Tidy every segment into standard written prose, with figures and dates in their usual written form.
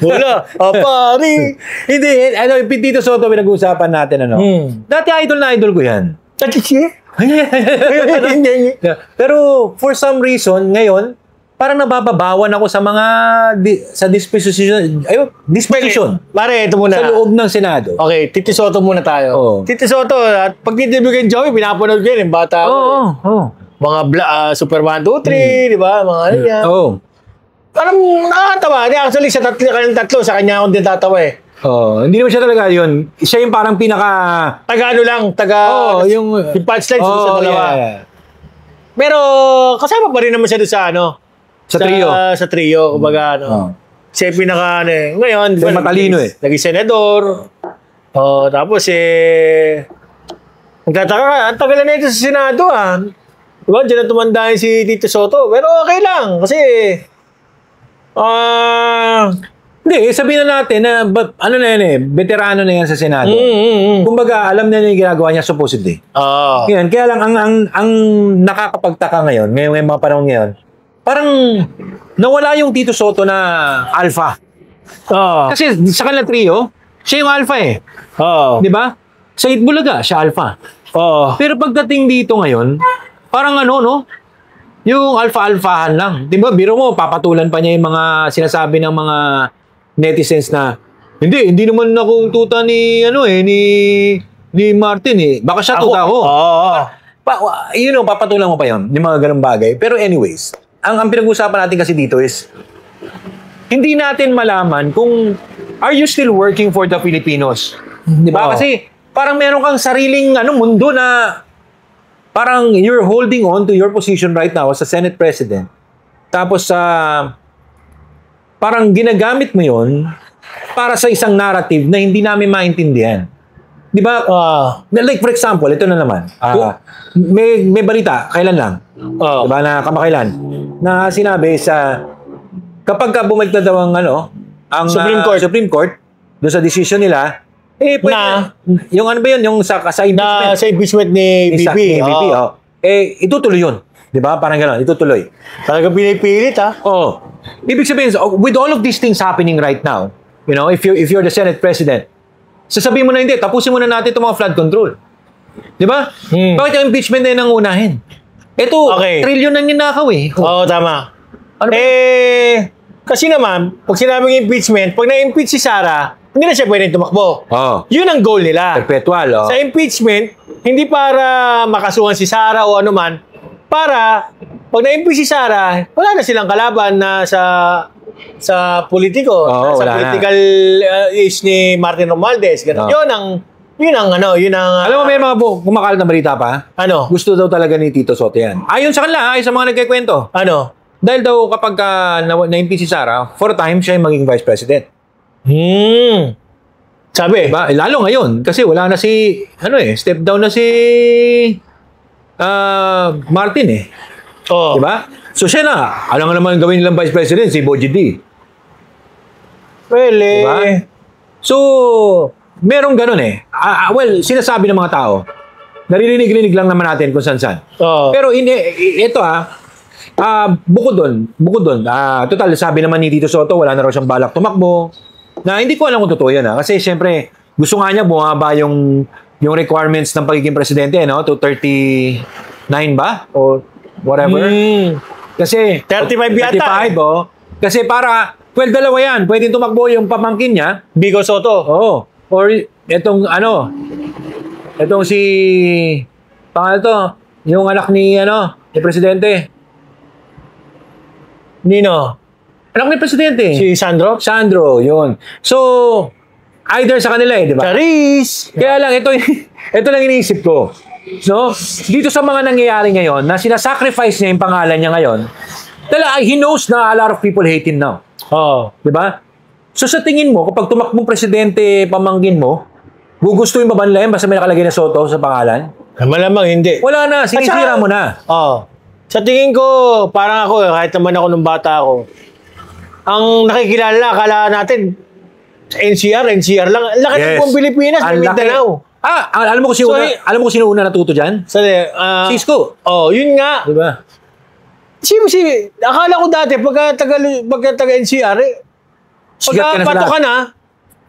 Wala. Pari. Hindi, ano, yung Tito Soto pinag-uusapan natin, ano. Dati idol na idol ko yan. Dati siya? Pero for some reason, ngayon, parang nabababawan ako sa mga sa disposition Pare, ito muna. sa loob ng Senado. Okay, Tito Soto muna tayo. Oo. Tito Soto, at pag nitibigyan Joey, pinapanood ko yun, yung bata. Oo. Mga Superman 2, 3, di ba? Mga ano yan. Oo. Parang nakakatawa. Actually, sa tatlo, sa kanya akong din tatawa eh. Hindi naman siya talaga yun. Siya yung parang pinaka... Taga ano lang, yung punchline sa dalawa. Yeah. Pero kasama pa rin naman siya doon sa ano. Sa trio. Sa trio, kumbaga ano. Siya yung pinaka ano eh. Ngayon, di ba, matalino eh. Naging senador. Tapos nagtataka ka, ang tagal na ito sa Senado ah. Diba, dyan na tumandahin si Tito Soto. Pero okay lang, kasi hindi, sabihin na natin na ano na yan eh, veterano na yan sa Senado. Kumbaga, alam na yung ginagawa niya supposedly. Yan, kaya lang ang nakakapagtaka ngayon, ngayong mga panahon ngayon, parang nawala yung Tito Soto na alpha. Kasi sa kanilang trio, siya yung alpha eh. Di ba? Sa Itbulaga, siya alpha. Pero pagdating dito ngayon, parang ano, no? Yung alpha-alphahan lang. Di ba? Biro mo, papatulan pa niya yung mga sinasabi ng mga netizens na hindi naman ako tuta ni ni Martin eh. Baka siya tuta ko. Papatulan mo pa yun. Yung mga ganung bagay. Pero anyways, ang pinag-uusapan natin kasi dito is hindi natin malaman kung are you still working for the Filipinos? Di ba? Kasi parang meron kang sariling mundo na parang you're holding on to your position right now as a Senate President. Tapos parang ginagamit mo yon para sa isang narrative na hindi namin maintindihan. Di ba? Like for example, ito na naman. May balita, kailan lang? Di ba, na kamakailan? Na sinabi sa kapag bumalik na daw ang Supreme Court, doon sa decision nila, yung ano ba yun? Yung sa impeachment. Sa impeachment ni BP. Itutuloy yun. Di ba? Parang gano'n, itutuloy. Talaga pinipilit, ha? Ibig sabihin, with all of these things happening right now, if you're the Senate President, sasabihin mo na hindi, tapusin muna natin itong mga flood control. Di ba? Bakit yung impeachment na yun ang unahin? Ito, trilyon ang ninakaw eh. Tama. Kasi naman, pag sinabing impeachment, pag na-impeach si Sara, hindi na siya pwedeng tumakbo. Yun ang goal nila. Perpetual. Sa impeachment, hindi para makasuhan si Sara o ano man, para pag na-impeach si Sara, wala na silang kalaban na sa politiko, sa political age ni Martin Romualdez. Yun ang alam mo, may mga kumakalat na balita pa? Ano? Gusto daw talaga ni Tito Soto yan. Ayon sa kanila, ayon sa mga nagkikwento. Ano? Dahil daw kapag na-impeach si Sara, for a time siya yung maging Vice President. Sabi? Diba? Lalo ngayon, kasi wala na step down na si Martin eh. Diba? So siya na, alam nga naman gawin nilang Vice President, si Boji D. Well, diba? So, merong ganun eh. Well, sinasabi ng mga tao, naririnig-rinig lang naman natin kung saan-saan. Pero ito bukod doon, total, sabi naman ni Tito Soto, wala na raw siyang balak tumakbo. Na hindi ko alam kung totoo yan. Kasi siyempre, gusto nga niya bumaba yung requirements ng pagiging presidente, to 39 ba? O whatever. Kasi 35 yata. 35, Kasi para, dalawa yan. Pwedeng tumakbo yung pamangkin niya. Vico Soto. Or itong si, pangalan to, yung anak ni presidente. Nino? Anak ni presidente. Si Sandro? Sandro, yun. So, either sa kanila di ba? Charis! Kaya lang, ito lang iniisip ko. No? Dito sa mga nangyayari ngayon, na sinasacrifice niya yung pangalan niya ngayon, he knows na a lot of people hate him now. Di ba? So sa tingin mo, kapag tumakbong presidente pamangkin mo, gugustuhin ba nila yan basta may nakalagay na Soto sa pangalan? Malamang hindi. Wala na, sinisira mo na. Sa tingin ko, parang ako, kahit naman ako nung bata ako, ang nakikilala na, akala natin, NCR lang. Laki ng buong Pilipinas, Mindanao. Alam mo kung sino una natuto dyan? Cisco. Yun nga. Diba? Akala ko dati, pagka taga NCR, Pagka ka na,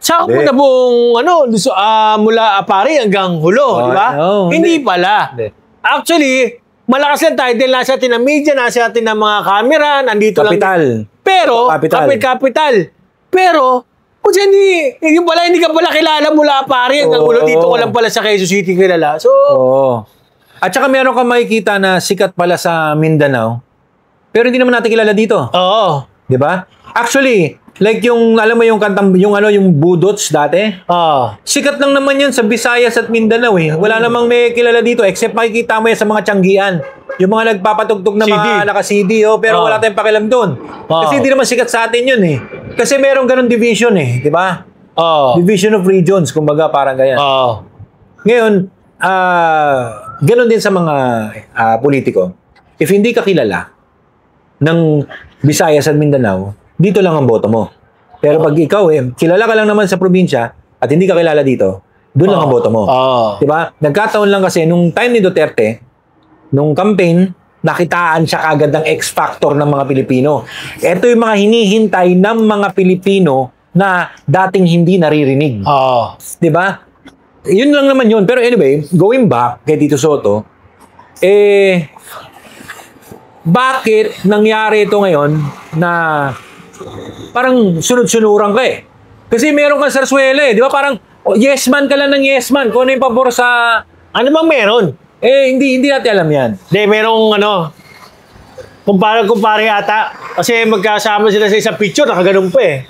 saka mo na buong, mula Apari hanggang Hulo, di ba? Hindi pala. Actually, malakas lang tayo dahil nasa atin ang media, nasa atin ang mga camera, nandito Kapital. lang. Pero, kapital. Pero, kung hindi ka pala kilala mula Apari hanggang Hulo, dito ko lang pala sa Quezon City kilala. So, At saka meron kang makikita na sikat pala sa Mindanao, pero hindi naman natin kilala dito. Oo. Di ba? Actually, like yung, alam mo yung kantang, yung Budots dati? Sikat lang naman yan sa Visayas at Mindanao eh. Wala namang may kilala dito, except makikita mo yan sa mga tiyanggian. Yung mga nagpapatugtog na mga naka-CD, pero wala tayong pakialam doon. Kasi hindi naman sikat sa atin yun eh. Kasi merong ganun division eh, di ba? Division of regions, kumbaga parang ganyan. Ngayon, ganun din sa mga politiko. If hindi ka kilala ng Visayas at Mindanao, dito lang ang boto mo. Pero pag ikaw kilala ka lang naman sa probinsya at hindi ka kilala dito, doon lang ang boto mo. Diba? Nagkataon lang kasi nung time ni Duterte, nung campaign, nakitaan siya kagad ng X-factor ng mga Pilipino. Ito yung mga hinihintay ng mga Pilipino na dating hindi naririnig. Diba? Yun lang naman yun. Pero anyway, going back kay Tito Soto, bakit nangyari ito ngayon na parang sunod-sunuran ka eh? Kasi meron kang sarsuela eh. Di ba parang yes man ka lang ng yes man. Kung ano yung pabor sa... Ano bang meron? Hindi natin alam yan. Hindi, merong kumpare ata. Kasi magkasama sila sa isang picture, nakaganon pa eh.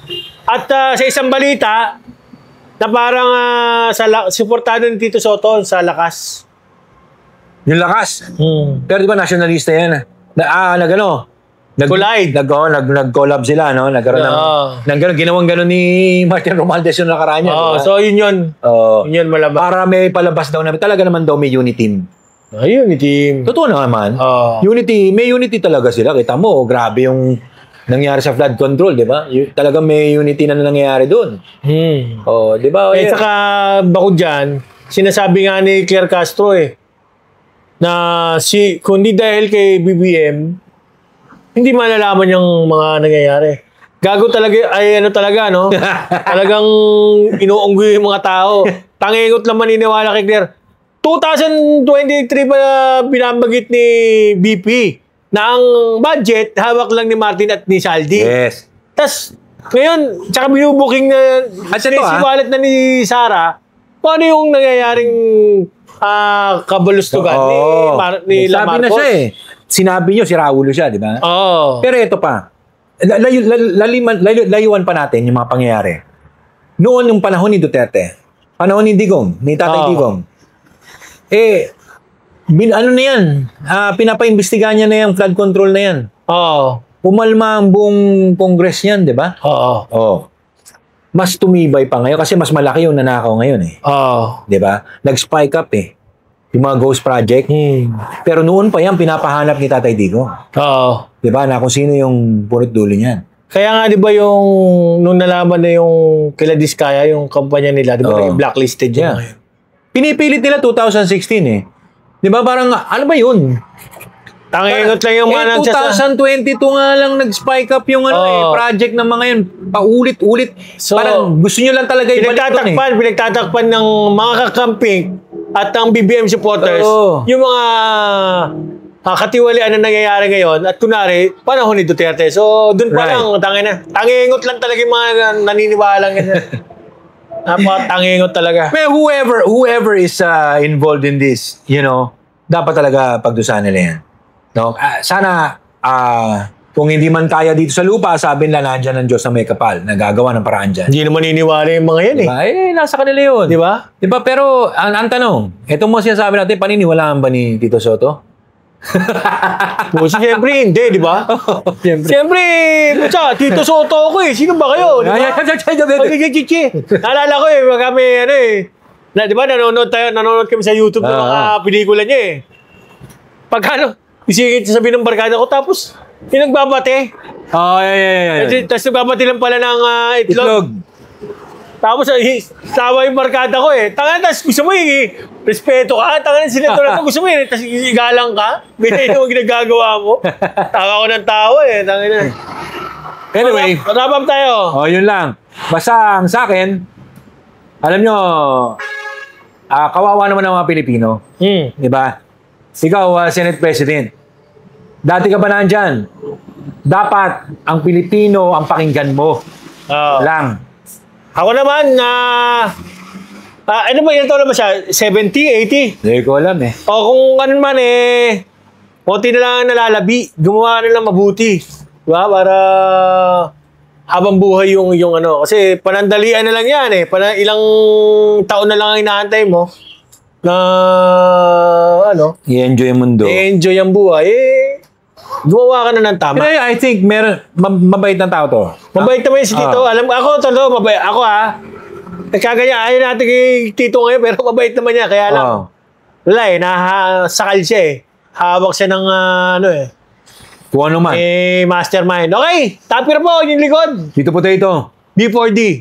At sa isang balita, na parang suportado ni Tito Soto sa Lakas. Yung Lakas? Pero di ba nationalista yan? Collide. Nag-collab sila, no? Nagkaroon ng ginawang gano'n ni Martin Romualdez yung nakaraan niya. Diba? So yun. Yun malabas. Para may palabas daw namin. Talaga naman daw may unity team. Unity team. Totoo naman. May unity talaga sila. Kita mo, grabe yung nangyari sa flood control, di ba? Talagang may unity na nangyayari doon. Di ba? Saka bakod dyan, sinasabi nga ni Claire Castro na kundi dahil kay BBM, hindi malalaman yung mga nangyayari. Gago talaga, no? Talagang inuunggoy yung mga tao. Tangingot lang maniniwala kay Claire. 2023 pa binabagit ni BP na ang budget, hawak lang ni Martin at ni Saldi. Yes. Tapos, ngayon, tsaka binubuking na wallet na ni Sara, kung ano yung nangyayaring kabulustugan ni La Marcos. Sabi na siya eh. Sinabi niyo, si Raulo siya, di ba? Pero ito pa, layuan pa natin yung mga pangyayari. Noon yung panahon ni Duterte, panahon ni Digong, ni Tatay Digong, ano na yan? Pinapaimbestigahan niya na yung flood control na yan. Pumalma ang buong Congress niyan, di ba? Mas tumibay pa ngayon kasi mas malaki yung nanakaw ngayon eh. Di ba? Nag-spike up eh. Yung mga ghost project. Pero noon pa yan, pinapahanap ni Tatay Digong. Di ba? Na kung sino yung punot dulo niyan. Kaya nga, di ba nung nalaman na yung kila Diskaya, yung kampanya nila, di ba? Blacklisted yun ngayon. Pinipilit nila 2016 eh. Di ba parang, ano ba yun? Tangingot lang yung mga 2022 nga lang nag-spike up yung project ng mga yun. Paulit-ulit. So, parang gusto nyo lang talaga ibalik doon eh. Pinagtatakpan ng mga kakamping at ng BBM supporters yung mga katiwalian na nangyayari ngayon at kunwari, panahon ni Duterte. So, dun pa lang, tangingot lang talaga yung mga naniniwala ganyan. Napakatangingot talaga. Well, whoever is involved in this, dapat talaga pagdusahan nila yan. No? Sana, kung hindi man kaya dito sa lupa, sabi nila nandyan ng Diyos na may kapal, nagagawa ng paraan dyan. Hindi naman niniwala yung mga yan diba? Nasa kanila yun. Diba? Diba? Pero, ang tanong, itong mo sinasabi natin, paniniwalaan ba ni Tito Soto? Siyempre hindi, di ba? Siyempre, Tito Soto ako eh. Sino ba kayo? Naalala ko kami di ba nanonood kami sa YouTube ng mga pelikula niya eh. Pagkano, isigit sabi ng barkada ko, tapos pinagbabate. Tapos nagbabate lang pala ng itlog. Tapos, tawa yung barkada ko eh. Tapos gusto mo respeto ka. Sila to gusto mo tapos igalang ka. Binay yung ginagagawa mo. Tawa ko ng tawa eh. Anyway. Wrap up tayo. Yun lang. Basta ang sa akin, alam nyo, kawawa naman ang mga Pilipino. Di ba? Ikaw, Senate President. Dati ka ba nandyan? Dapat ang Pilipino ang pakinggan mo. Lang. Ako naman, ano ba yun taon naman siya? 70, 80? Hindi ko alam eh. Kung ano man konti na lang nalalabi. Gumawa na lang mabuti. Diba? Para habang buhay yung ano. Kasi panandalian na lang yan ilang taon na lang ang inaantay mo na i-enjoy ang mundo. I-enjoy ang buhay. Gumawa ka na ng tama. Pero I think mabait na tao to. Mabait naman si Tito. Alam ako, mabait. Ako kagaya, ayaw natin kay Tito ngayon, pero mabait naman niya. Kaya lang, wala nasakal siya Hawak siya ng kung ano man. Mastermind. Okay, tapir po yung likod. Tito Potato. B4D.